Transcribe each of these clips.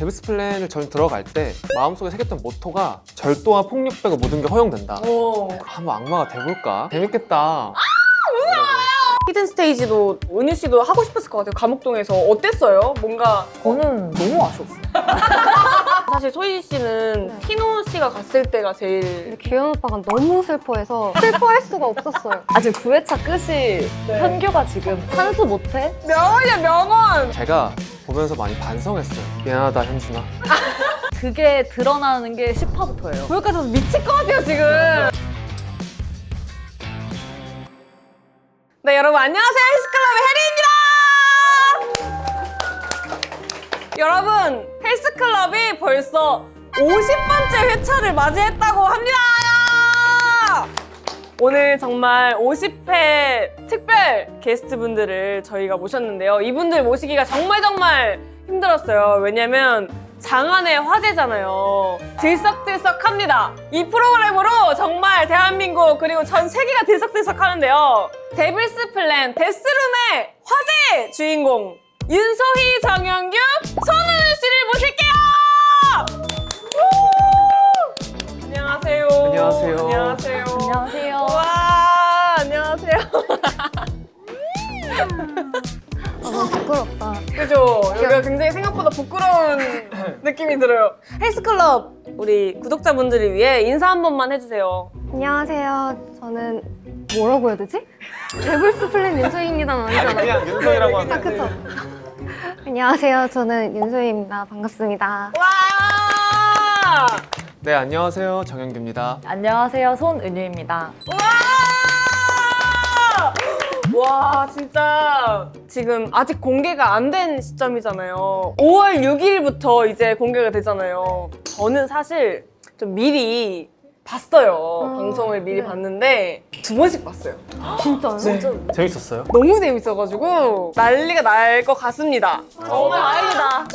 데비스 플랜을 전 들어갈 때 마음속에 새겼던 모토가 절도와 폭력 빼고 모든 게 허용된다. 한번 악마가 돼볼까? 재밌겠다. 히든 스테이지도 은유 씨도 하고 싶었을 것 같아요. 감옥동에서 어땠어요? 뭔가 저는 너무 아쉬웠어요. 사실 소희 씨는 티노 씨가 갔을 때가 제일 근데 규현 오빠가 너무 슬퍼해서 슬퍼할 수가 없었어요. 아, 지금 9회차 끝이 현규가 지금 산수 못해? 명언이야 명언. 제가 보면서 많이 반성했어요. 미안하다 현준아. 그게 드러나는 게 10화부터예요. 거기까지 와서 미칠 것 같아요 지금. 네 여러분 안녕하세요. 헬스클럽의 혜리입니다. 여러분 헬스클럽이 벌써 50번째 회차를 맞이했다고 합니다. 오늘 정말 50회 특별 게스트분들을 저희가 모셨는데요. 이분들 모시기가 정말 힘들었어요. 왜냐면 장안의 화제잖아요. 들썩들썩합니다. 이 프로그램으로 정말 대한민국 그리고 전 세계가 들썩들썩하는데요. 데빌스 플랜 데스룸의 화제 주인공 윤소희, 정영규, 손은우 씨를 모실게요. 안녕하세요. 안녕하세요. 안녕하세요. 안녕하세요. 와 안녕하세요. 너무 부끄럽다. 그죠? 여기가 굉장히 생각보다 부끄러운 느낌이 들어요. 헬스클럽 우리 구독자분들을 위해 인사 한 번만 해주세요. 안녕하세요. 저는 뭐라고 해야 되지? 데블스 플랜 윤소희입니다는 아니잖아요. 그냥 윤성이라고 하면 아, 그쵸. 안녕하세요. 저는 윤소희입니다. 반갑습니다. 와! 네 안녕하세요 정영규입니다. 안녕하세요. 손은유입니다. 와 진짜 지금 아직 공개가 안 된 시점이잖아요. 5월 6일부터 이제 공개가 되잖아요. 저는 사실 좀 미리 봤어요. 방송을 미리 네. 봤는데 2번씩 봤어요. 진짜요? 재밌었어요? 너무 재밌어가지고 난리가 날 것 같습니다. 정말 다행이다.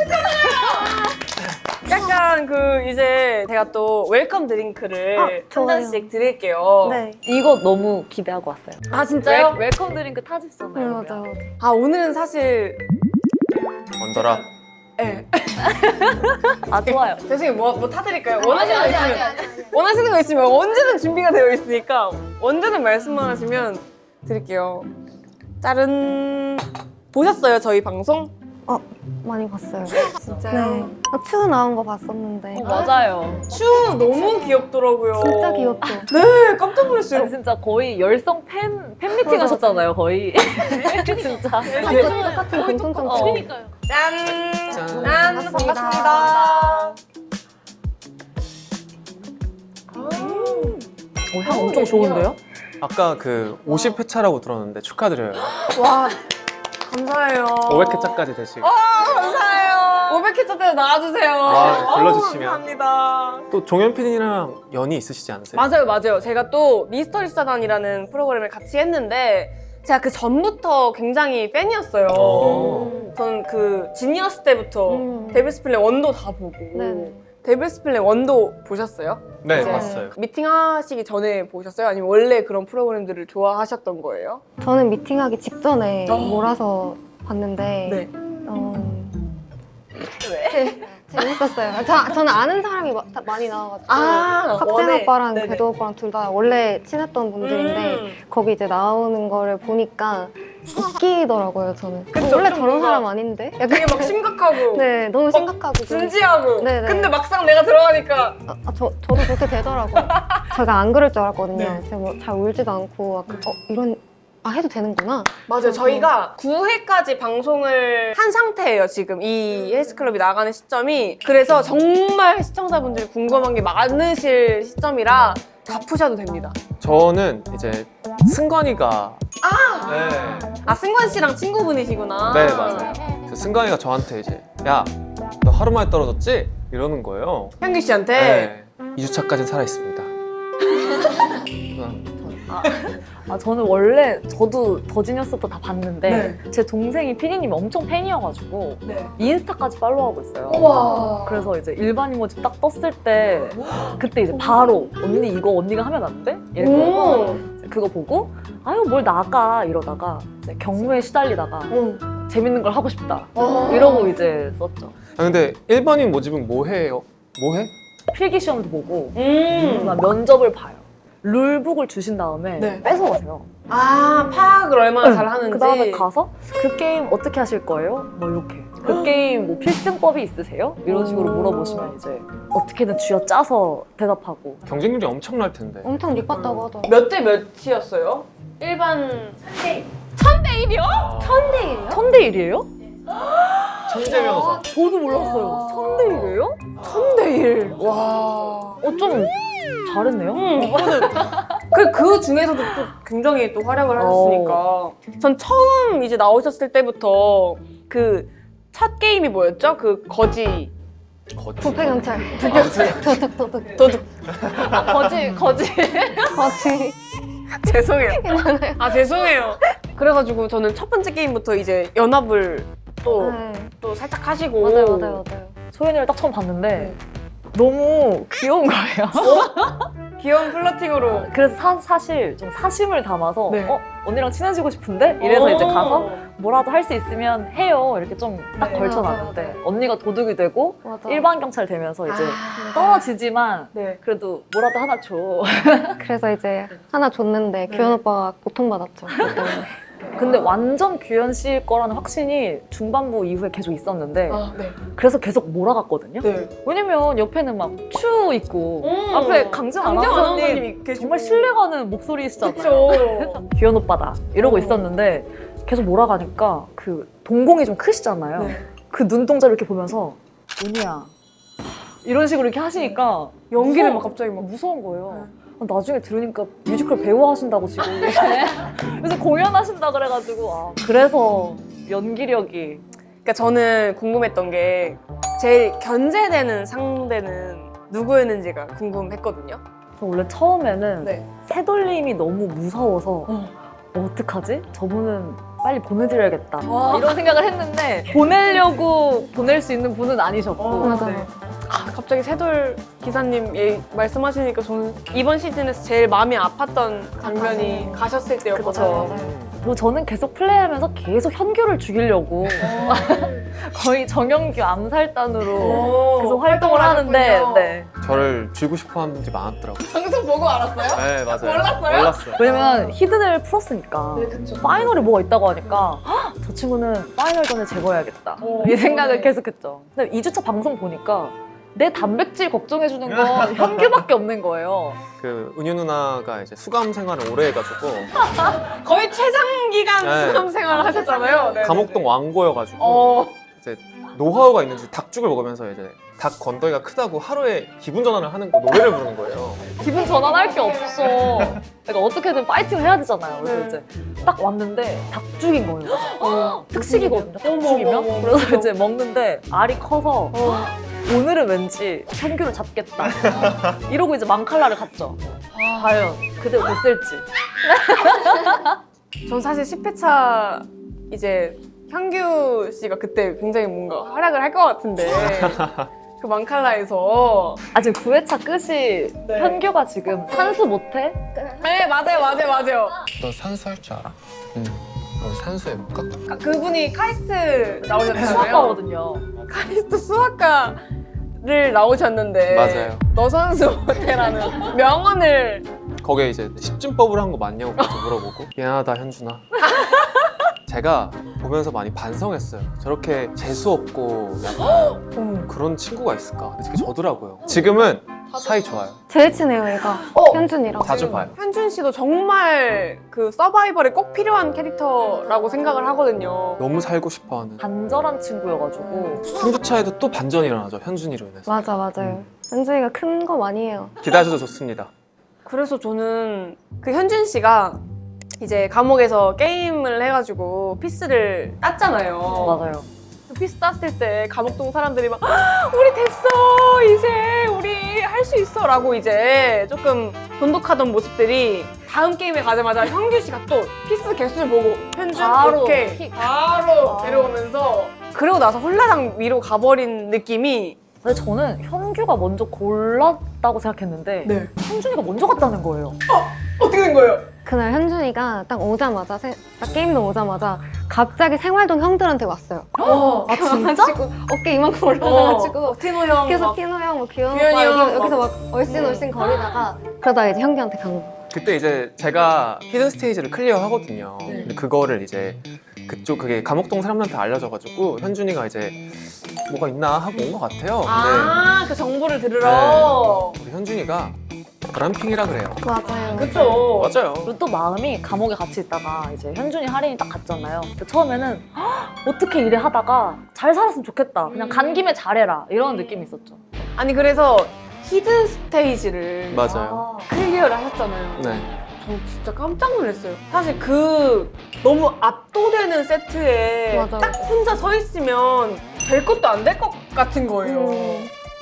약간 그 이제 제가 또 웰컴 드링크를 한 좋아요. 잔씩 드릴게요. 네. 이거 너무 기대하고 왔어요. 아 진짜요? 웰컴 드링크 타주시잖아요. 네, 맞아요. 아 오늘은 사실 언더라. 네. 아, 좋아요. 죄송해요. 뭐 타드릴까요? 원하시는 거 있으면 원하시는 거 있으면 언제든 준비가 되어 있으니까 언제든 말씀만 하시면 드릴게요. 짜른 보셨어요 저희 방송? 많이 봤어요. 진짜요? 네. 추 나온 거 봤었는데. 맞아요. 추 너무 귀엽더라고요. 진짜 귀엽죠? 네 깜짝 놀랐어요. 아니, 진짜 거의 열성 팬미팅 하셨잖아요, 거의. 진짜. 똑같은 공통점. 그러니까요. 짠! 짠. 짠! 반갑습니다. 반갑습니다. 향 엄청 좋은데요? 아까 그 50회차라고 들었는데 축하드려요. 와 감사해요. 500회차까지 되시고. 감사해요. 500회차 때 나와주세요. 아, 불러주시면. 감사합니다. 또 종현 PD랑 연이 있으시지 않으세요? 맞아요. 제가 또 미스터리 사단이라는 프로그램을 같이 했는데 제가 그 전부터 굉장히 팬이었어요. 저는 그 지니어스 때부터 데빌스 플랜 1도 다 보고 네네. 데빌스 플랜 1도 보셨어요? 네 이제 봤어요. 미팅하시기 전에 보셨어요? 아니면 원래 그런 프로그램들을 좋아하셨던 거예요? 저는 미팅하기 직전에 어. 몰아서 봤는데 네. 재밌었어요. 저는 아는 사람이 많이 나와가지고 석진 원해. 오빠랑 네네. 궤도 오빠랑 둘 다 원래 친했던 분들인데 거기 이제 나오는 거를 보니까 웃기더라고요. 저는 그쵸, 원래 좀 저런 뭔가 사람 아닌데? 약간 되게 막 심각하고 네 너무 심각하고 진지하고 네네. 근데 막상 내가 들어가니까 저도 그렇게 되더라고요. 제가 안 그럴 줄 알았거든요. 네. 제가 뭐 잘 울지도 않고 약간 이런 해도 되는구나. 맞아요. 저희가 9회까지 방송을 한 상태예요, 지금. 이 헬스클럽이 나가는 시점이. 그래서 정말 시청자분들이 궁금한 게 많으실 시점이라 다 푸셔도 됩니다. 저는 이제 승관이가 네. 아, 승관 씨랑 친구분이시구나. 네 맞아요. 그래서 승관이가 저한테 이제 야 너 하루 만에 떨어졌지? 이러는 거예요. 현규 씨한테. 네. 2주차까지는 살아 있습니다. 저는 원래 저도 더지니어스도 다 봤는데 네. 제 동생이 피디님이 엄청 팬이어가지고 네. 인스타까지 팔로우하고 있어요. 우와. 그래서 이제 일반 이모지 딱 떴을 때 그때 이제 바로 언니 이거 언니가 하면 안 돼? 이러고 그거 보고 아유 뭘 나가 이러다가 이제 경무에 시달리다가 재밌는 걸 하고 싶다 이러고 이제 썼죠. 근데 일반인 모집은 뭐 해요? 뭐 해? 필기 시험도 보고 면접을 봐요. 룰북을 주신 다음에 네. 뺏어가세요. 아, 파악을 얼마나 잘 하는지. 그 다음에 가서 그 게임 어떻게 하실 거예요? 뭐 이렇게. 그 게임 뭐 필승법이 있으세요? 이런 식으로 물어보시면 이제 어떻게든 쥐어짜서 대답하고. 경쟁률이 엄청날 텐데. 엄청 높았다고 하더라고요. 몇 대 몇이었어요? 일반 1000대 1이요? 1000대예요? 1000대 1이에요? 천재 변호사. 저도 몰랐어요. 1000대 1이에요? 1000대 1. 와. 좀 잘했네요. 이거는 그 중에서도 또 굉장히 또 활약을 하셨으니까. 전 처음 이제 나오셨을 때부터 그 첫 게임이 뭐였죠? 그 거지 부패경찰. 도둑. 도둑. 거지. 거지. 죄송해요. 아 죄송해요. 그래가지고 저는 첫 번째 게임부터 이제 연합을 또 네. 살짝 하시고. 맞아요. 소연이를 딱 처음 봤는데 너무 귀여운 거예요. 귀여운 플러팅으로. 그래서 사실 좀 사심을 담아서 네. 언니랑 친해지고 싶은데? 이래서 이제 오. 가서 뭐라도 할 수 있으면 해요. 이렇게 좀 딱 네. 걸쳐놨는데 맞아요. 언니가 도둑이 되고 맞아. 일반 경찰 되면서 이제 아. 떨어지지만 네. 그래도 뭐라도 하나 줘. 그래서 이제 하나 줬는데 규현 오빠가 고통받았죠. 그것 때문에. 근데 완전 규현 씨일 거라는 확신이 중반부 이후에 계속 있었는데 아, 네. 그래서 계속 몰아갔거든요. 네. 왜냐면 옆에는 막 추 있고 앞에 강정 아나운서님 아나운서님이 계시고. 정말 신뢰가는 목소리시잖아요. 그쵸. 규현 오빠다 이러고 있었는데 계속 몰아가니까 그 동공이 좀 크시잖아요. 네. 그 눈동자를 이렇게 보면서 은희야 이런 식으로 이렇게 하시니까 연기를 무서워. 막 갑자기 막. 무서운 거예요. 나중에 들으니까 뮤지컬 배우 하신다고 지금 그래서 공연하신다 그래가지고 그래서 연기력이 그러니까 저는 궁금했던 게 제일 견제되는 상대는 누구였는지가 궁금했거든요. 저 원래 처음에는 네. 새돌림이 너무 무서워서 어떡하지? 저분은 빨리 보내드려야겠다 와. 이런 생각을 했는데 보내려고 보낼 수 있는 분은 아니셨고 맞아. 네. 갑자기 새돌 기사님 말씀하시니까 저는 이번 시즌에서 제일 마음이 아팠던 장면이 가셨을 때였거든요. 그리고 저는 계속 플레이하면서 계속 현규를 죽이려고 거의 정현규 암살단으로 계속 활동을 하는데 하셨군요. 네. 저를 쥐고 싶어 하는 분들이 많았더라고요. 방송 보고 알았어요? 네, 맞아요. 몰랐어요? 몰랐어요. 왜냐면 히든을 풀었으니까 네, 그쵸. 파이널에 뭐가 있다고 하니까 "헉, 저 친구는 파이널 전에 제거해야겠다 오, 이 생각을 네. 계속했죠. 근데 2주차 방송 보니까 내 단백질 걱정해주는 건 현규밖에 없는 거예요. 그 은유 누나가 이제 수감 생활을 오래 해가지고 거의 최장기간 네. 수감 생활을 하셨잖아요. 네, 감옥동 네. 왕고여가지고 이제 노하우가 있는지 닭죽을 먹으면서 이제 닭 건더기가 크다고 하루에 기분 전환을 하는 거 노래를 부르는 거예요. 기분 전환할 게 없어. 그러니까 어떻게든 파이팅을 해야 되잖아요. 그래서 네. 이제 딱 왔는데 닭죽인 거예요. 특식이거든요. 어머, 닭죽이면. 어머, 그래서 이제 먹는데 알이 커서 어. 오늘은 왠지 현규를 잡겠다. 이러고 이제 망칼라를 갔죠. 과연 그대로 됐을지. 전 사실 10회차 이제 현규 씨가 그때 굉장히 뭔가 활약을 할 것 같은데 그 망칼라에서 아 지금 9회차 끝이 네. 현규가 지금 산수 못해? 네 맞아요 너 산수 할 줄 알아? 응. 우리 산수 해볼까? 그분이 카이스트 나오셨잖아요. 수학과거든요. 카이스트 수학과를 나오셨는데 맞아요. 너 선수 못해라는 명언을 거기에 이제 10진법을 한 거 맞냐고 물어보고 미안하다 현준아. 제가 보면서 많이 반성했어요. 저렇게 재수없고 약간 그런 친구가 있을까? 근데 되게 저더라고요. 지금은 사이 좋아요. 제일 친해요, 얘가. 현준이랑. 자주 봐요. 현준 씨도 정말 그 서바이벌에 꼭 필요한 캐릭터라고 생각을 하거든요. 너무 살고 싶어하는. 간절한 친구여가지고 3주차에도 또 반전이 일어나죠. 현준이로 인해서. 맞아요. 현준이가 큰 거 많이 해요. 기대하셔도 좋습니다. 그래서 저는 그 현준 씨가 이제 감옥에서 게임을 해가지고 피스를 땄잖아요. 맞아요. 그 피스 땄을 때 감옥동 사람들이 막 "아, 우리 됐어 이제 우리 할 수 있어 라고 이제 조금 돈독하던 모습들이 다음 게임에 가자마자 현규 씨가 또 피스 개수를 보고 현준 바로 오케이 픽. 바로 데려오면서 그러고 나서 홀라당 위로 가버린 느낌이 근데 저는 현규가 먼저 골랐다고 생각했는데 네. 현준이가 먼저 갔다는 거예요. 어떻게 된 거예요? 그날 현준이가 딱 오자마자 딱 게임도 오자마자 갑자기 생활동 형들한테 왔어요. 아 진짜? 어깨 이만큼 올라가가지고 티노 형 계속 막 티노 형, 뭐 귀여운 규현이 오빠 형 여기서 막 얼씬얼씬 거리다가 그러다가 이제 형기한테 간 거. 그때 이제 제가 히든 스테이지를 클리어 하거든요. 네. 근데 그거를 이제 그게 감옥동 사람들한테 알려져가지고 현준이가 이제 뭐가 있나 하고 온 것 같아요. 그 정보를 들으러. 근데 우리 현준이가 브람핑이라 그래요. 맞아요. 그쵸. 맞아요. 그리고 또 마음이 감옥에 같이 있다가 이제 현준이 할인이 딱 갔잖아요. 근데 처음에는 어떻게 이래 하다가 잘 살았으면 좋겠다. 그냥 간 김에 잘해라. 이런 느낌이 있었죠. 아니 그래서 히든 스테이지를 맞아요. 클리어를 하셨잖아요. 네. 저 진짜 깜짝 놀랐어요. 사실 그 너무 압도되는 세트에 맞아요. 딱 혼자 서 있으면 될 것도 안 될 것 같은 거예요.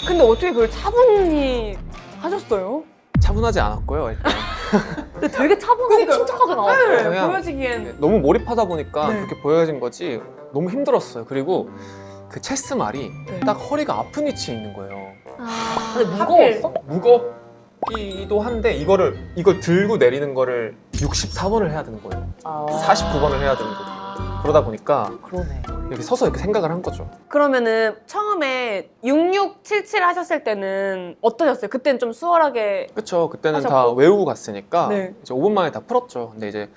근데 어떻게 그걸 차분히 하셨어요? 차분하지 않았고요. 일단. 근데 되게 차분하고 그러니까요. 침착하게 나왔어요. 네, 그냥- 보여지기엔. 너무 몰입하다 보니까 네. 그렇게 보여진 거지 너무 힘들었어요. 그리고 그 체스 말이 네. 딱 허리가 아픈 위치에 있는 거예요. 아, 근데 무거웠어? 무겁기도 한데 이걸 들고 내리는 거를 64번을 해야 되는 거예요. 아, 49번을 해야 되는 거예요. 그러다 보니까 그러네. 이렇게 서서 이렇게 생각을 한 거죠. 그러면은 처음에 6677 하셨을 때는 어떠셨어요? 그때는 좀 수월하게. 그쵸. 그때는 다 하셨고. 외우고 갔으니까 네. 이제 5분 만에 다 풀었죠. 근데 이제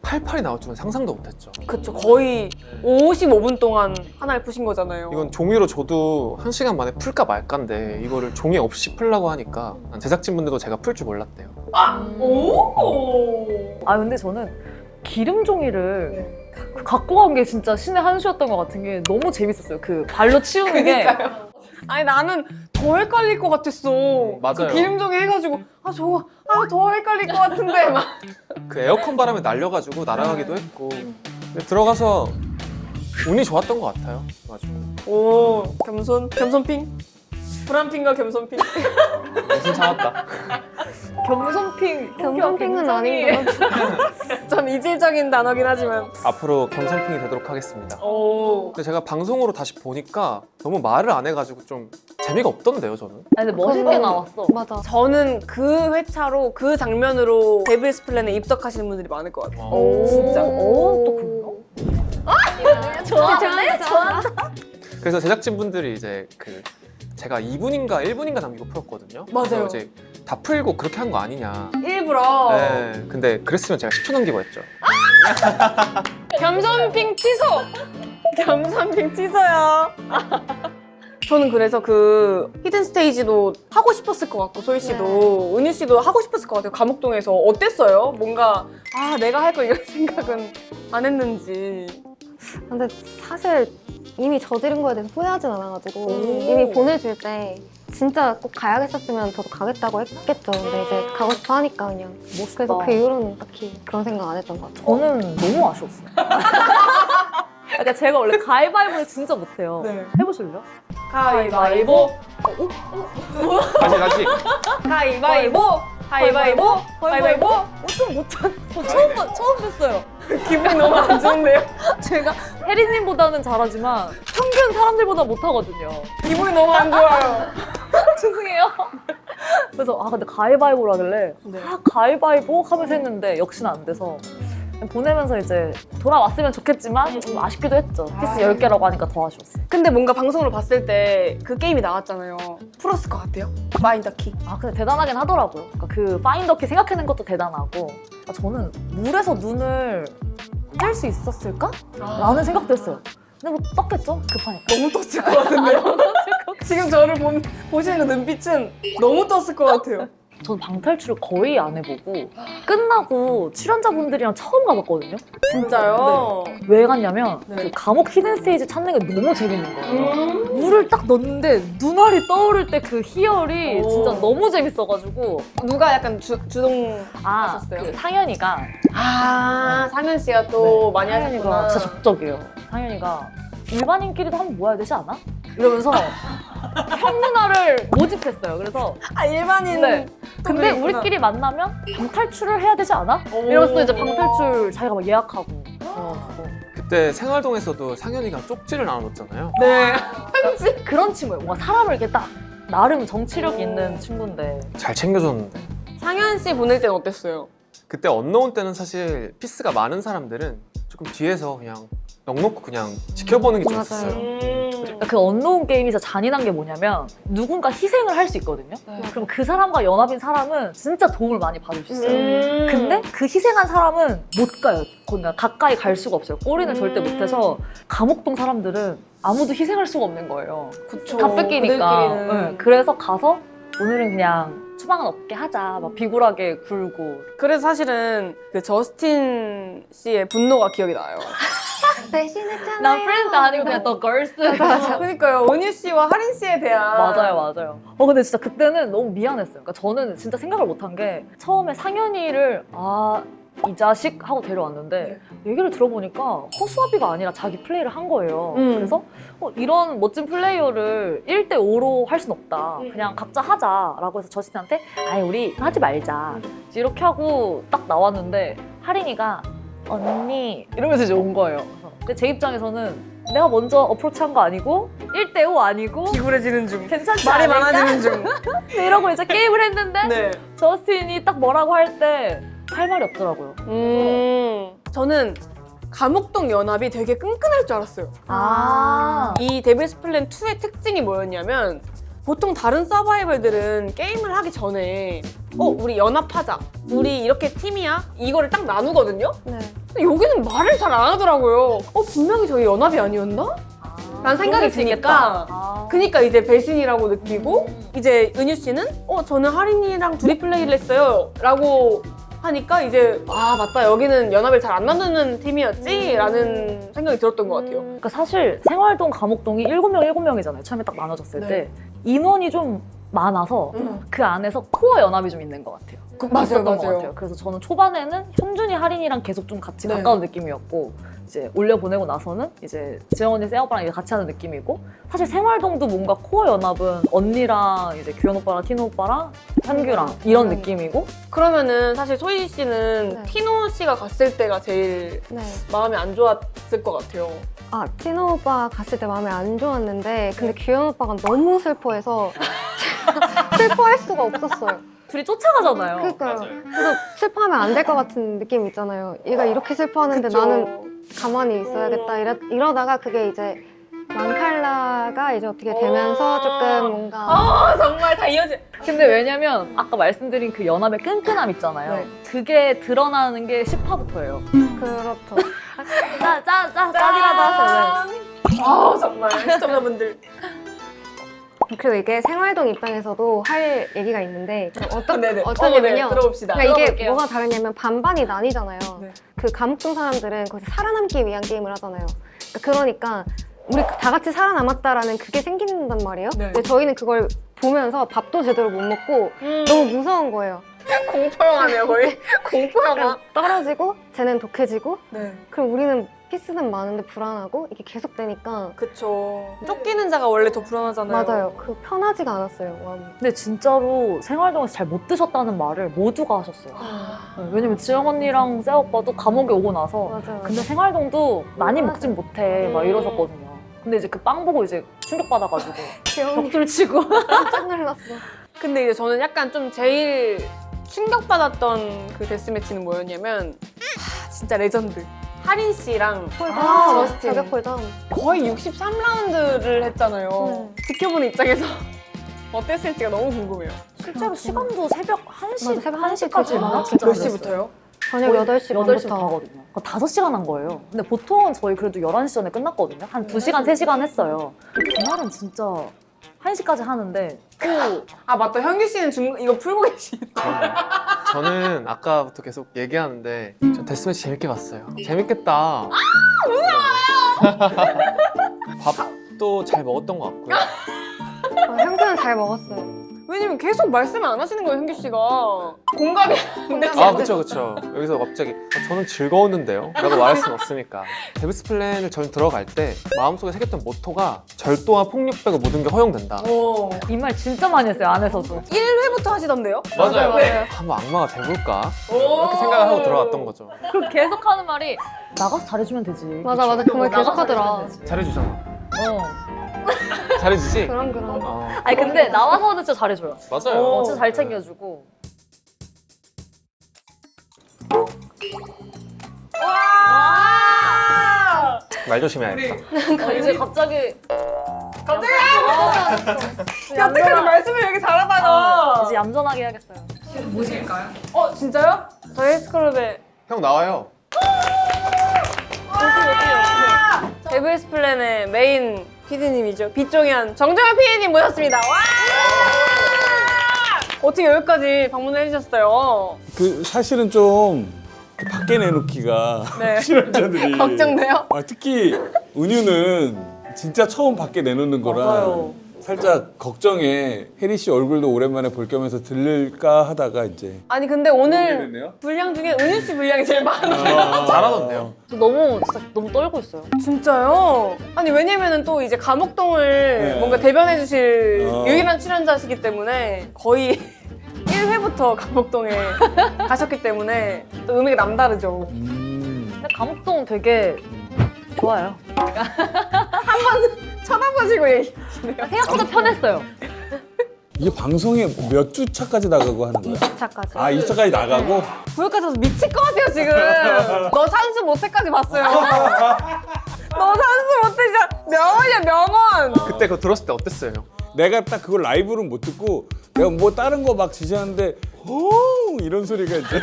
88이 나올 줄은 상상도 못했죠. 그쵸. 거의 55분 동안 하나를 푸신 거잖아요. 이건 종이로 줘도 1시간 만에 풀까 말까인데 이거를 종이 없이 풀라고 하니까 제작진분들도 제가 풀 줄 몰랐대요. 오! 아 근데 저는 기름 종이를 갖고 간 게 진짜 신의 한 수였던 것 같은 게 너무 재밌었어요. 그 발로 치우는 게. 아니 나는 더 헷갈릴 것 같았어. 맞아요. 그 기름종이 해가지고 더 헷갈릴 것 같은데 막. 그 에어컨 바람에 날려가지고 날아가기도 했고 근데 들어가서 운이 좋았던 것 같아요. 그래가지고 오 겸손핑? 브람핑과 겸손핑. 무슨 참았다. 겸손핑. 겸손핑은 아닌 것 같아요. 좀 이질적인 단어긴 하지만. 앞으로 겸손핑이 되도록 하겠습니다. 오. 근데 제가 방송으로 다시 보니까 너무 말을 안 해가지고 좀 재미가 없던데요, 저는. 아니 근데 멋있게 나왔어. 맞아. 저는 그 회차로 그 장면으로 데빌스 플랜에 입덕하시는 분들이 많을 것 같아요. 오. 진짜. 또 그런가? 좋아하네? 그래서 제작진분들이 이제 제가 2분인가 1분인가 남기고 풀었거든요. 맞아요. 그래서 이제 다 풀고 그렇게 한 거 아니냐. 일부러 네, 근데 그랬으면 제가 10초 남기고 했죠. 겸손핑 취소! 겸손핑 취소요. 저는 그래서 그 히든 스테이지도 하고 싶었을 것 같고 소희 씨도 은유 씨도 하고 싶었을 것 같아요. 감옥동에서 어땠어요? 뭔가 내가 할 거 이런 생각은 안 했는지. 근데 사실 이미 저지른 거에 대해서 후회하진 않아가지고 오. 이미 보내줄 때 진짜 꼭 가야겠었으면 저도 가겠다고 했겠죠. 근데 이제 가고 싶어 하니까 그냥. 멋있다. 그래서 그 이후로는 딱히 그런 생각 안 했던 것 같아요. 저는 너무 아쉬웠어요. 그러니까 제가 원래 가위바위보를 진짜 못해요. 네. 해보실래요? 가위바위보. 다시. 가위바위보. 가위바위보. 가위바위보. 좀 못한. 처음 뵀어요. 기분이 너무 안 좋은데요? 제가 혜리님보다는 잘하지만 평균 사람들보다 못하거든요. 기분이 너무 안 좋아요. 죄송해요. 그래서 근데 가위바위보를 하길래 네. 가위바위보 하면서 했는데 역시나 안 돼서 보내면서 이제 돌아왔으면 좋겠지만 좀 아쉽기도 했죠. 피스 10개라고 하니까 더 아쉬웠어요. 근데 뭔가 방송으로 봤을 때 그 게임이 나왔잖아요. 풀었을 것 같아요? 마인더 키. 근데 대단하긴 하더라고요. 그러니까 그 파인더키 생각해낸 것도 대단하고 저는 물에서 눈을 뗄 수 있었을까? 라는 생각도 했어요. 근데 뭐 떴겠죠? 급하니까. 너무 떴을 것 같은데요? 지금 저를 보시는 그 눈빛은 너무 떴을 것 같아요. 저는 방탈출을 거의 안 해보고 끝나고 출연자분들이랑 처음 가봤거든요. 진짜요? 왜 갔냐면 네. 그 감옥 히든 스테이지 찾는 게 너무 재밌는 거예요. 물을 딱 넣는데 눈알이 떠오를 때 그 희열이 오. 진짜 너무 재밌어가지고 누가 약간 주동 아, 하셨어요? 그 상현이가 상현 씨가 또 많이 상현이가 하셨구나. 진짜 적적이에요. 상현이가 일반인끼리도 한번 모아야 되지 않아? 이러면서 형 누나를 모집했어요. 그래서 일반인. 네. 근데 있구나. 우리끼리 만나면 방탈출을 해야 되지 않아? 이러면서 또 이제 방탈출 자기가 막 예약하고 그래가지고 그때 생활동에서도 상현이가 쪽지를 나눠줬잖아요. 네. 그런 친구예요. 뭔가 사람을 이렇게 딱 나름 정치력 있는 친구인데 잘 챙겨줬는데. 상현 씨 보낼 때는 어땠어요? 그때 언노운 때는 사실 피스가 많은 사람들은 조금 뒤에서 그냥 넉넉히 그냥 지켜보는 게 좀 맞아요. 있었어요. 그러니까 그 언노운 게임이 진짜 잔인한 게 뭐냐면 누군가 희생을 할 수 있거든요. 그럼 그 사람과 연합인 사람은 진짜 도움을 많이 받을 수 있어요. 근데 그 희생한 사람은 못 가요. 그러니까 가까이 갈 수가 없어요. 꼬리는 절대 못해서 감옥동 사람들은 아무도 희생할 수가 없는 거예요. 그쵸. 다 뺏기니까. 그들끼리는. 네, 그래서 가서 오늘은 그냥 추방은 없게 하자. 막 비굴하게 굴고. 그래서 사실은 그 저스틴 씨의 분노가 기억이 나요. 배신했잖아요. 난 프렌드 아니고 그냥 더 걸스. 그러니까요. 은유 씨와 하린 씨에 대한 맞아요. 근데 진짜 그때는 너무 미안했어요. 그러니까 저는 진짜 생각을 못한 게 처음에 상현이를 이 자식 하고 데려왔는데 얘기를 들어보니까 허수아비가 아니라 자기 플레이를 한 거예요. 그래서 이런 멋진 플레이어를 1대5로 할 순 없다. 그냥 각자 하자라고 해서 저스틴한테 아예 우리 하지 말자. 이렇게 하고 딱 나왔는데 하린이가 언니 이러면서 이제 온 거예요. 근데 제 입장에서는 내가 먼저 어프로치한 거 아니고 1대5 아니고 비굴해지는 중. 괜찮지 말이 않을까? 많아지는 중. 이러고 이제 게임을 했는데 네. 저스틴이 딱 뭐라고 할 때 할 말이 없더라고요. 저는 감옥동 연합이 되게 끈끈할 줄 알았어요. 이 데빌스 플랜 2의 특징이 뭐였냐면 보통 다른 서바이벌들은 게임을 하기 전에 우리 연합하자. 우리 이렇게 팀이야. 이거를 딱 나누거든요. 네. 근데 여기는 말을 잘 안 하더라고요. 분명히 저희 연합이 아니었나? 라는 생각이 드니까 그니까 이제 배신이라고 느끼고 이제 은유 씨는 저는 하린이랑 둘이 플레이를 했어요 라고 하니까 이제 맞다 여기는 연합을 잘 안 나누는 팀이었지 라는 생각이 들었던 것 같아요. 그러니까 사실 생활동, 감옥동이 7명이잖아요. 처음에 딱 나눠졌을 네. 때 인원이 좀 많아서 그 안에서 코어 연합이 좀 있는 것 같아요. 있었던 것 같아요. 그래서 저는 초반에는 현준이, 하린이랑 계속 좀 같이 네. 가까운 느낌이었고 이제 올려보내고 나서는 이제 지영 언니, 세 오빠랑 이제 같이 하는 느낌이고 사실 생활동도 뭔가 코어 연합은 언니랑 이제 규현 오빠랑 티노 오빠랑 현규랑 이런 느낌이고 그러면은 사실 소희 씨는 네. 티노 씨가 갔을 때가 제일 네. 마음이 안 좋았을 것 같아요. 티노 오빠 갔을 때 마음에 안 좋았는데 근데 규현 오빠가 너무 슬퍼해서 슬퍼할 수가 없었어요. 둘이 쫓아가잖아요. 그러니까요. 그래서 슬퍼하면 안 될 것 같은 느낌 있잖아요. 얘가 이렇게 슬퍼하는데 그쵸. 나는 가만히 있어야겠다 이러다가 그게 이제 왕칼라가 이제 어떻게 되면서 조금 뭔가 정말 다 이어지. 근데 왜냐면 아까 말씀드린 그 연합의 끈끈함 있잖아요. 네. 그게 드러나는 게 10화부터예요. 그렇죠. 짠이라도 하세요. 정말 시청자분들. 그리고 이게 생활동 입장에서도 할 얘기가 있는데 네네. 어떠냐면요. 들어봅시다. 그러니까 이게 들어볼게요. 뭐가 다르냐면 반반이 나뉘잖아요. 네. 그 감옥동 사람들은 거기서 살아남기 위한 게임을 하잖아요. 그러니까 우리 다 같이 살아남았다라는 그게 생긴단 말이에요. 네. 근데 저희는 그걸 보면서 밥도 제대로 못 먹고 너무 무서운 거예요. 공포 영화네요 거의. 공포 영화. 그러니까 떨어지고 쟤는 독해지고 네. 그럼 우리는 피스는 많은데 불안하고 이게 계속되니까 그쵸. 쫓기는 자가 원래 더 불안하잖아요. 맞아요. 그 편하지가 않았어요. 마음이. 근데 진짜로 생활동에서 잘 못 드셨다는 말을 모두가 하셨어요. 네, 왜냐면 지영 언니랑 세 오빠도 감옥에 오고 나서 맞아요. 근데 생활동도 많이 맞아. 먹진 못해 막 이러셨거든요. 근데 이제 그 빵 보고 이제 충격받아가지고 귀여운 벽줄 치고 깜짝 놀랐어. 근데 이제 저는 약간 좀 제일 충격받았던 그 데스매치는 뭐였냐면 진짜 레전드. 하린 씨랑 저스틴. 저격 홀담. 거의 63라운드를 했잖아요. 지켜보는 입장에서 어땠을지가 너무 궁금해요. 실제로 시간도 새벽 1시, 맞아, 새벽 1시 1시까지 지. 나? 진짜 몇 그랬어요. 시부터요? 저녁 8시 8시 반부터. 가거든요. 5시간 한 거예요. 근데 보통은 저희 그래도 11시 전에 끝났거든요. 한 2시간, 3시간 했어요. 그날은 진짜 1시까지 하는데 또 맞다. 현규 씨는 이거 풀고 계시. 저는 아까부터 계속 얘기하는데 저 데스매치 재밌게 봤어요. 재밌겠다. 밥도 잘 먹었던 것 같고요. 형수는 잘 먹었어요. 왜냐면 계속 말씀을 안 하시는 거예요, 현규 씨가. 공감이 안 돼서. 아 그쵸. 여기서 갑자기 저는 즐거웠는데요 라고 말할 수는 없으니까. 데빌스 플랜을 저는 들어갈 때 마음속에 새겼던 모토가 절도와 폭력 빼고 모든 게 허용된다. 이 말 진짜 많이 했어요, 안에서도. 1회부터 하시던데요? 맞아요. 네. 한번 악마가 돼볼까? 이렇게 생각을 하고 들어갔던 거죠. 그리고 계속 하는 말이 나가서 잘해주면 되지. 맞아 그 말 계속 나가서 하더라. 잘해주면 되지. 잘해주잖아. 잘해주지? 그럼. 아니 근데 나와서는 진짜 잘해줘요. 맞아요. 진짜 잘 챙겨주고. 말 조심해야겠다. 이제 갑자기 여태까지 말씀을 되게 잘하다가 이제 얌전하게 해야겠어요. 진짜요? 저희 헬스클럽에 형 나와요. 데브스 플랜의 메인 PD님이죠. 빛종현 정정현 PD님 모셨습니다. 와! 어떻게 여기까지 방문을 해주셨어요? 그 사실은 좀 밖에 내놓기가 네. 출연자들이 걱정돼요? 특히 은유는 진짜 처음 밖에 내놓는 거라 맞아요. 살짝 걱정해. 혜리 씨 얼굴도 오랜만에 볼 겸해서 들를까 하다가 이제 아니 근데 오게 오늘 됐네요. 분량 중에 은유 씨 분량이 제일 많아요. 잘하던데요. 저 너무 진짜 너무 떨고 있어요. 진짜요? 아니 왜냐면은 또 이제 감옥동을 네. 뭔가 대변해 주실 어. 유일한 출연자시기 때문에 거의 1회부터 감옥동에 가셨기 때문에 또 의미가 남다르죠. 근데 감옥동 되게 좋아요. 쳐다보시고 얘기하시네요. 생각보다 편했어요. 이게 방송에 몇 주 차까지 나가고 하는 거야? 2차까지. 아 2차까지 나가고? 구역까지 와서 미칠 것 같아요 지금. 너 산수 못해까지 봤어요. 너 산수 못해 진짜 명언이야 명언. 그때 그거 들었을 때 어땠어요? 내가 딱 그걸 라이브로 못 듣고 내가 뭐 다른 거 막 지시하는데 오 이런 소리가 이제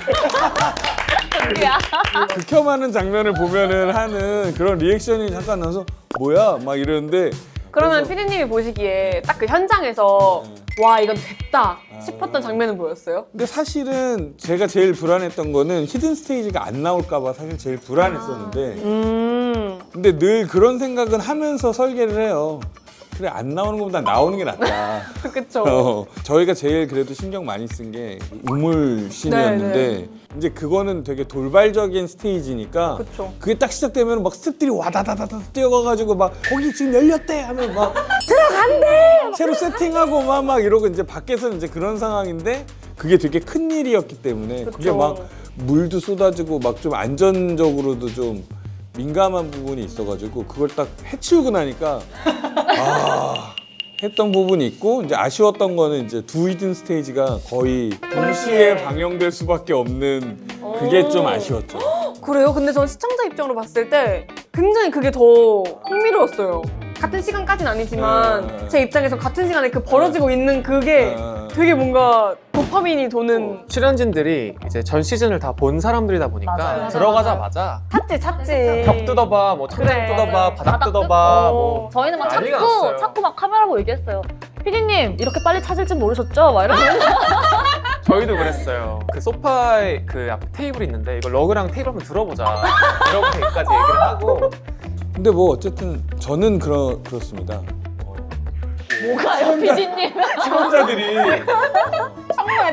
극혐하는 장면을 보면은 하는 그런 리액션이 잠깐 나서 뭐야 막 이러는데 그러면 그래서- 피디님이 보시기에 딱 그 현장에서 와 이건 됐다 싶었던 장면은 뭐였어요? 근데 사실은 제가 제일 불안했던 거는 히든 스테이지가 안 나올까봐 사실 제일 불안했었는데 근데 늘 그런 생각은 하면서 설계를 해요. 그래 안 나오는 것보다 나오는 게 낫다. 그쵸. 저희가 제일 그래도 신경 많이 쓴 게 우물 씬이었는데 네, 이제 그거는 되게 돌발적인 스테이지니까 그쵸. 그게 딱 시작되면 막 스태프들이 와다다다다 뛰어가가지고 막 거기 지금 열렸대 하면 막 들어간대 새로 세팅하고 막 이러고 이제 밖에서는 이제 그런 상황인데 그게 되게 큰 일이었기 때문에 그게 그쵸. 막 물도 쏟아지고 막 좀 안전적으로도 좀 민감한 부분이 있어가지고 그걸 딱 해치우고 나니까 했던 부분이 있고 이제 아쉬웠던 거는 이제 두 히든 스테이지가 거의 동시에 방영될 수밖에 없는 그게 좀 아쉬웠죠. 그래요? 근데 전 시청자 입장으로 봤을 때 굉장히 그게 더 흥미로웠어요. 같은 시간까지는 아니지만 제 입장에서 같은 시간에 그 벌어지고 있는 그게 되게 뭔가 도파민이 도는 출연진들이 이제 전 시즌을 다 본 사람들이다 보니까 맞아요. 들어가자마자 찾지. 벽 뜯어봐, 뭐 창문 그래. 뜯어봐, 바닥 바닥 뜯어봐, 뜯고. 뭐 저희는 막 난리가 났어요. 찾고 막 카메라 보고 얘기했어요. 피디님 이렇게 빨리 찾을 줄 모르셨죠? 막 이러면서 저희도 그랬어요. 그 소파에 그 앞에 테이블이 있는데 이거 러그랑 테이블 한번 들어보자. 이렇게까지 얘기를 하고 근데 뭐 어쨌든 저는 그렇습니다. 뭐가요 피디님? 시청자들이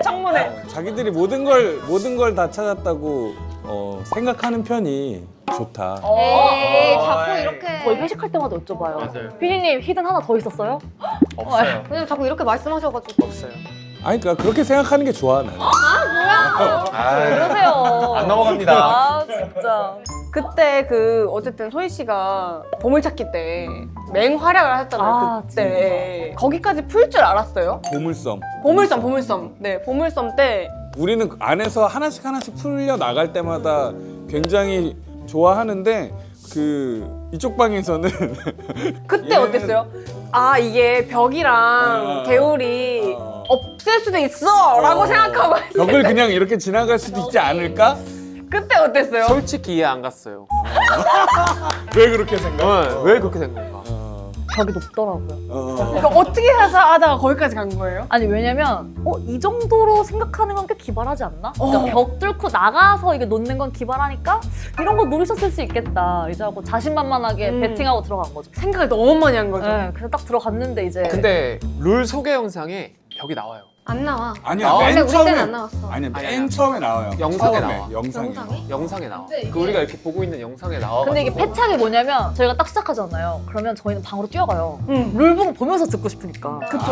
청문회. 자기들이 모든 걸 다 찾았다고 생각하는 편이 좋다. 에이, 어, 자꾸 에이. 이렇게. 거의 회식할 때마다 여쭤봐요. 맞아요. 피디님 히든 하나 더 있었어요? 없어요. 왜냐면 자꾸 이렇게 말씀하셔가지고. 없어요. 아니 그러니까 그렇게 생각하는 게 좋아 나는. 아, 그러세요. 안 넘어갑니다. 아 진짜. 그때 그 어쨌든 소희 씨가 보물찾기 때 맹활약을 하셨잖아요. 아, 그때 거기까지 풀 줄 알았어요? 보물섬. 보물섬. 네, 보물섬 때 우리는 안에서 하나씩 풀려 나갈 때마다 굉장히 좋아하는데 그 이쪽 방에서는 그때 얘는- 어땠어요? 아 이게 벽이랑 개울이 없을 수도 있어 라고 생각하고 했어요. 벽을 그냥 이렇게 지나갈 수도 있지 않을까? 그때 어땠어요? 솔직히 이해 안 갔어요. 왜 그렇게 생각? 왜 그렇게 된 건가? 벽이 높더라고요. 그러니까 어떻게 해서 하다가 거기까지 간 거예요? 아니 왜냐면 이 정도로 생각하는 건 꽤 기발하지 않나? 그러니까 벽 뚫고 나가서 이게 놓는 건 기발하니까 이런 거 노리셨을 수 있겠다 이제 하고 자신만만하게 배팅하고 들어간 거죠. 생각을 너무 많이 한 거죠. 네, 그래서 딱 들어갔는데 이제 근데 룰 소개 영상에 벽이 나와요. 안 나와. 아니야 나와? 맨 근데 우리 처음에 때는 안 나왔어. 아니야 아니, 맨 아니. 처음에 나와요. 영상에 처음에, 나와. 영상에. 영상에 나와. 그 우리가 이렇게 보고 있는 영상에 나와. 근데 이게 패착이 뭐냐면 저희가 딱 시작하잖아요. 그러면 저희는 방으로 뛰어가요. 응. 룰북을 보면서 듣고 싶으니까. 그쵸.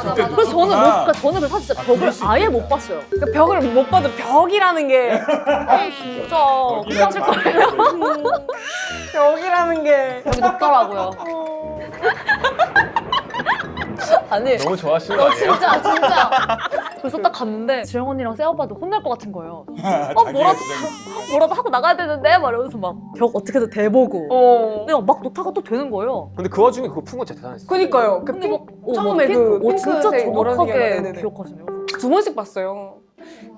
그때 그래서 저는 그렇구나. 저는 그래서 사실 진짜 벽을 아예 못 봤어요. 그러니까 벽을 못 봐도 벽이라는 게 진짜 이상하실 거예요. 벽이라는 게 벽이 높더라고요. 아니 너무 좋아하시는 거 아니에요? 진짜 그래서 딱 갔는데 지영 언니랑 세 오빠도 혼날 것 같은 거예요. 자기가 뭐라도 하고 나가야 되는데 막 이러면서 막 벽 어떻게든 대보고. 근데 막 노타가 또 되는 거예요. 근데 그 와중에 그거 푼 건 진짜 대단했어. 그니까요. 그 근데 막 처음에 그 진짜 핑크색 노란색이 정확하게 네네네. 기억하시네요. 2번씩 봤어요.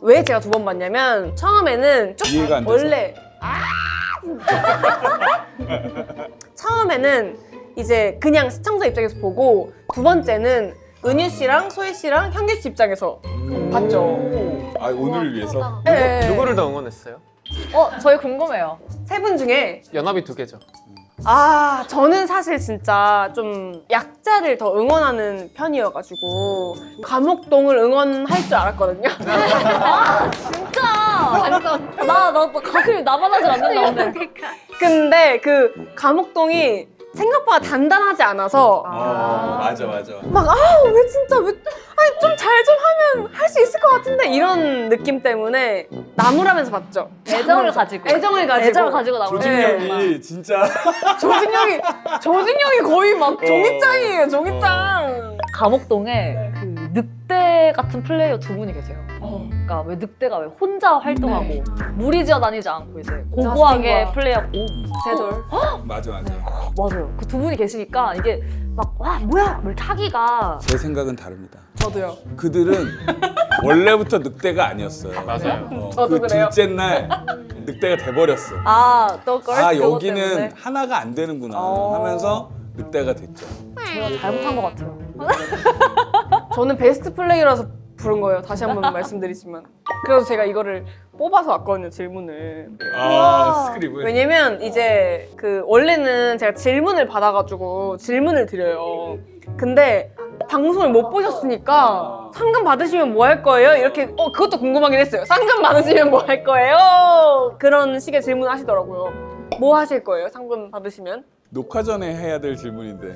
왜 제가 2번 봤냐면 처음에는 쭉 이해가 안 돼서. 원래 처음에는 이제 그냥 시청자 입장에서 보고 두 번째는 은유 씨랑 소희 씨랑 현규 씨 입장에서 봤죠. 아 오늘을 위해서. 네. 누구를 더 응원했어요? 저희 궁금해요. 세 분 중에 연합이 2개죠. 저는 사실 진짜 좀 약자를 더 응원하는 편이어가지고 감옥동을 응원할 줄 알았거든요. 진짜! 나 가슴이 나만하지 않는다 오늘. 근데 그 감옥동이 생각보다 단단하지 않아서 맞아. 왜 진짜 왜 아니 좀 잘 좀 하면 할 수 있을 것 같은데 이런 느낌 때문에 나무라면서 봤죠. 애정을 가지고. 애정을 가지고 나오는 조진영이 진짜 조진영이 거의 막 종이장이에요, 종이장. 감옥동에 그 늑대 같은 플레이어 두 분이 계세요. 그러니까 왜 늑대가 왜 혼자 활동하고 무리지어 다니지 않고 이제 고고하게 저스틴과 플레이하고 제돌. 맞아. 맞아요. 그 두 분이 계시니까 이게 막 와 뭐야 뭘 타기가 제 생각은 다릅니다. 저도요. 그들은 원래부터 늑대가 아니었어요. 맞아요. 저도 그 그래요. 둘째 날 늑대가 돼버렸어. 또 여기는 하나가 안 되는구나 하면서 늑대가 됐죠. 제가 잘못한 것 같아요. 저는 베스트 플레이어라서 부른 거예요. 다시 한번 말씀드리지만. 그래서 제가 이거를 뽑아서 왔거든요, 질문을. 스크립을. 왜냐면 이제 그 원래는 제가 질문을 받아가지고 질문을 드려요. 근데 방송을 못 보셨으니까 상금 받으시면 뭐 할 거예요? 이렇게 그것도 궁금하긴 했어요. 상금 받으시면 뭐 할 거예요? 그런 식의 질문 하시더라고요. 뭐 하실 거예요? 상금 받으시면? 녹화 전에 해야 될 질문인데.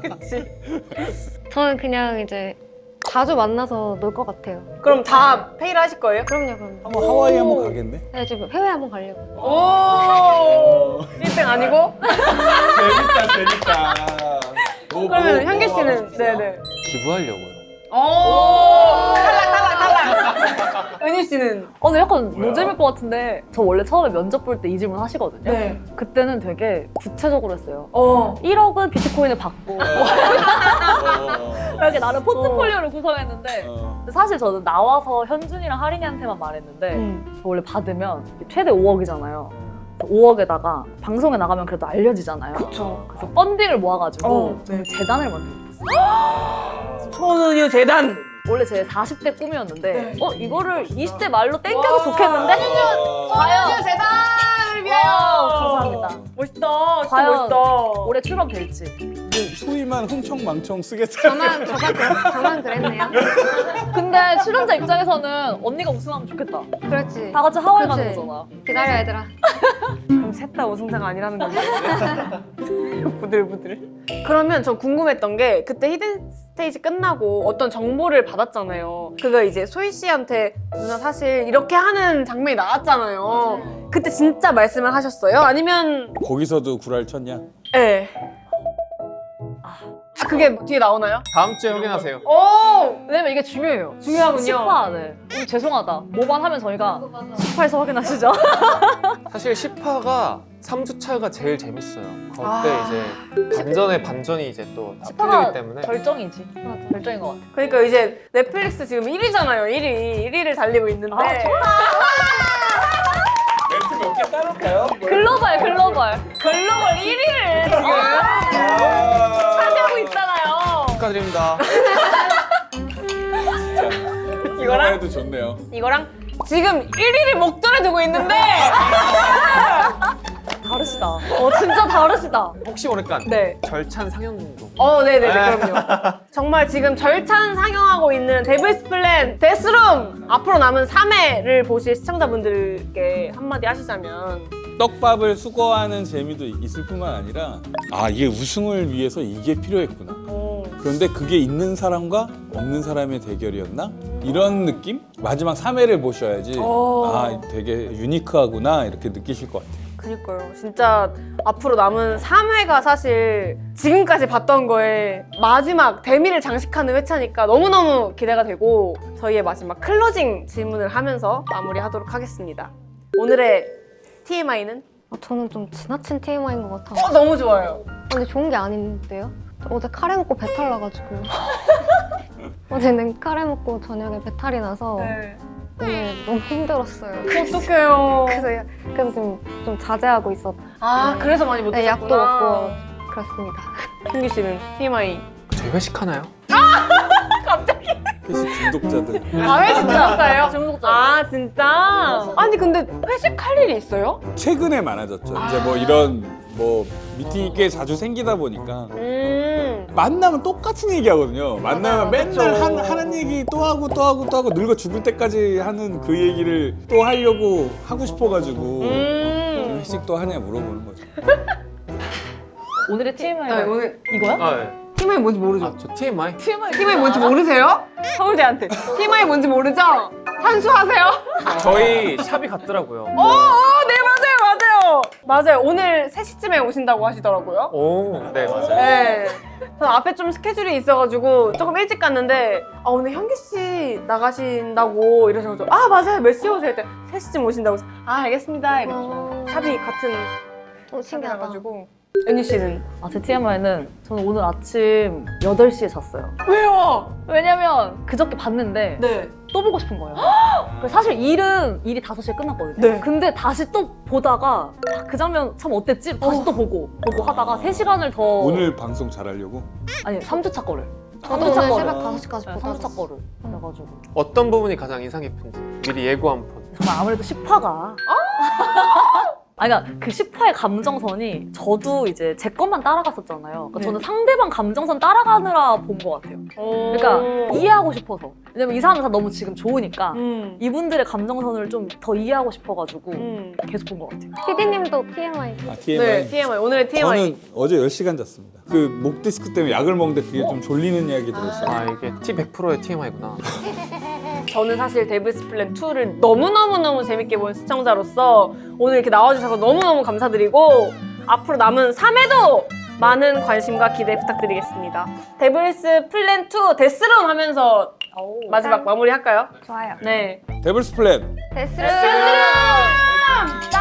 그치. 저는 그냥 이제 자주 만나서 놀 것 같아요. 그럼 다 페이를 하실 거예요? 그럼요. 한번 하와이 한번 가겠네. 네, 지금 해외 한번 가려고. 오! 1등 아니고? 재밌다. 그러면 현기 씨는? 네네. 기부하려고요. 오! 탈락! 은유 씨는? 근데 약간 노잼일 것 같은데 저 원래 처음에 면접 볼 때 이 질문 하시거든요. 네. 그때는 되게 구체적으로 했어요. 1억 1억은 비트코인을 받고 이렇게 나름 포트폴리오를 구성했는데 근데 사실 저는 나와서 현준이랑 하린이한테만 말했는데 저 원래 받으면 최대 5억이잖아요. 5억에다가 방송에 나가면 그래도 알려지잖아요. 그쵸. 그래서 펀딩을 모아가지고 네. 재단을 만들었어요. 손은유 재단! 원래 제 40대 꿈이었는데 네. 이거를 20대 말로 땡겨도 좋겠는데? 손은유 재단을 위하여! 감사합니다. 멋있다. 진짜 과연 멋있다. 올해 출범될지. 소위만 흥청망청 쓰겠다. 저만 그랬네요. 근데 출연자 입장에서는 언니가 우승하면 좋겠다. 그렇지. 다 같이 하와이 가는 그렇지. 거잖아. 기다려 얘들아. 그럼 셋 다 우승자가 아니라는 건데. 부들부들. 그러면 저 궁금했던 게 그때 히든 스테이지 끝나고 어떤 정보를 받았잖아요. 그거 이제 소희 씨한테 누나 사실 이렇게 하는 장면이 나왔잖아요. 그때 진짜 말씀을 하셨어요? 아니면 거기서도 구랄 쳤냐? 네. 그게 뒤에 나오나요? 다음 주에 확인하세요. 오! 왜냐면 이게 중요해요. 중요하군요. 10화, 네. 죄송하다. 뭐만 하면 저희가 10화에서 확인하시죠. 사실 10화가 3주차가 제일 재밌어요. 그때 아. 이제 반전의 반전이 이제 또 다 10화가 풀리기 때문에. 결정이지. 결정인 것 같아. 그러니까 이제 넷플릭스 지금 1위잖아요. 1위를 달리고 있는데. 멘트 몇 개 따를까요? 글로벌. 글로벌 1위를 지금 차지하고 있잖아요. 축하드립니다. 이거랑 해도 좋네요. 이거랑 지금 1위를 목전에 두고 있는데 다르시다. 진짜 다르시다. 혹시 모르니까 네. 절찬 상영도. 네네네 그럼요. 정말 지금 절찬 상영하고 있는 데빌스 플랜 데스룸 앞으로 남은 3회를 보실 시청자분들께 한마디 하시자면 떡밥을 수거하는 재미도 있을 뿐만 아니라 이게 우승을 위해서 이게 필요했구나. 그런데 그게 있는 사람과 없는 사람의 대결이었나? 이런 느낌? 마지막 3회를 보셔야지 되게 유니크하구나 이렇게 느끼실 것 같아요. 그니까요. 진짜 앞으로 남은 3회가 사실 지금까지 봤던 거에 마지막 대미를 장식하는 회차니까 너무너무 기대가 되고 저희의 마지막 클로징 질문을 하면서 마무리하도록 하겠습니다. 오늘의 TMI는? 저는 좀 지나친 TMI인 것 같아요. 너무 좋아요. 근데 좋은 게 아닌데요? 어제 카레 먹고 배탈 나가지고 어제는 카레 먹고 저녁에 배탈이 나서 오늘 너무 힘들었어요. 어떡해요. 그래서 좀 자제하고 있었. 그래서 많이 못 네, 드셨구나. 약도 먹고 그렇습니다. 흥기 씨는 TMI. 저희 회식하나요? 회식 중독자들. 회식 진짜요? 중독자. 진짜? 아니 근데 회식할 일이 있어요? 최근에 많아졌죠. 이제 뭐 이런 뭐 미팅이 꽤 자주 생기다 보니까 만나면 똑같은 얘기 하거든요. 만나면 맨날 그쵸. 하는 얘기 또 하고 또 하고 또 하고 늙어 죽을 때까지 하는 그 얘기를 또 하려고 하고 싶어가지고 회식 또 하냐 물어보는 거죠. 오늘의 TMI가 오늘 이거야? 네. TMI 뭔지 모르죠? 저 TMI? TMI 뭔지 모르세요? 서울대한테 TMI 뭔지 모르죠? 산수하세요? 저희 샵이 같더라고요. 네 맞아요. 맞아요. 오늘 3시쯤에 오신다고 하시더라고요. 오, 네 맞아요. 네. 저 앞에 좀 스케줄이 있어가지고 조금 일찍 갔는데 오늘 현기 씨 나가신다고 이러셔가지고 맞아요. 몇 시에 오세요? 그때 3시쯤 오신다고 해서 알겠습니다. 이러면서 샵이 같은 신기하다. 샵이라가지고 은유 씨는? 제 TMI는 저는 오늘 아침 8시에 잤어요. 왜요? 왜냐면 그저께 봤는데 네. 또 보고 싶은 거예요. 그래서 사실 일이 5시에 끝났거든요. 네. 근데 다시 또 보다가 그 장면 참 어땠지? 다시 또 보고 하다가 3시간을 더 오늘 방송 잘하려고? 아니 3주차 거를 저도 삼주차 오늘 거를. 새벽 5시까지 네, 보다 3주차 거를 그래가지고 어떤 부분이 가장 인상 깊은지 미리 예고 한 번. 정말 아무래도 10화가 그러니까 그 10화의 감정선이 저도 이제 제 것만 따라갔었잖아요. 그러니까 네. 저는 상대방 감정선 따라가느라 본 것 같아요. 그러니까 이해하고 싶어서. 왜냐면 이 사람은 다 너무 지금 좋으니까 이분들의 감정선을 좀 더 이해하고 싶어가지고 계속 본 것 같아요. PD님도 TMI. TMI. 네, TMI. 오늘의 TMI. 저는 어제 10시간 잤습니다. 그 목 디스크 때문에 약을 먹는데 그게 좀 졸리는 이야기 들었어요. 이게 T 100%의 TMI구나. 저는 사실 데블스 플랜 2를 너무너무 재밌게 본 시청자로서 오늘 이렇게 나와주셔서 너무너무 감사드리고 앞으로 남은 3회도 많은 관심과 기대 부탁드리겠습니다. 데블스 플랜 2 데스론 하면서 마지막 마무리 할까요? 좋아요. 네. 데블스 플랜. 데스를 감사합니다.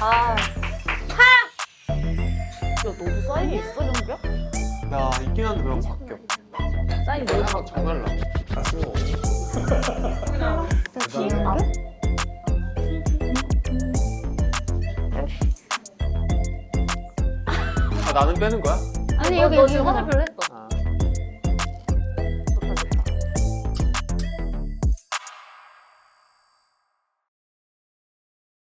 야, 너도 사인이 있어, 형규야? 나 있긴 한데 왜 바뀌어? 사인이 너무 항상 정말라. 나는 빼는 거야? 아니 너 여기 지금 화살 별로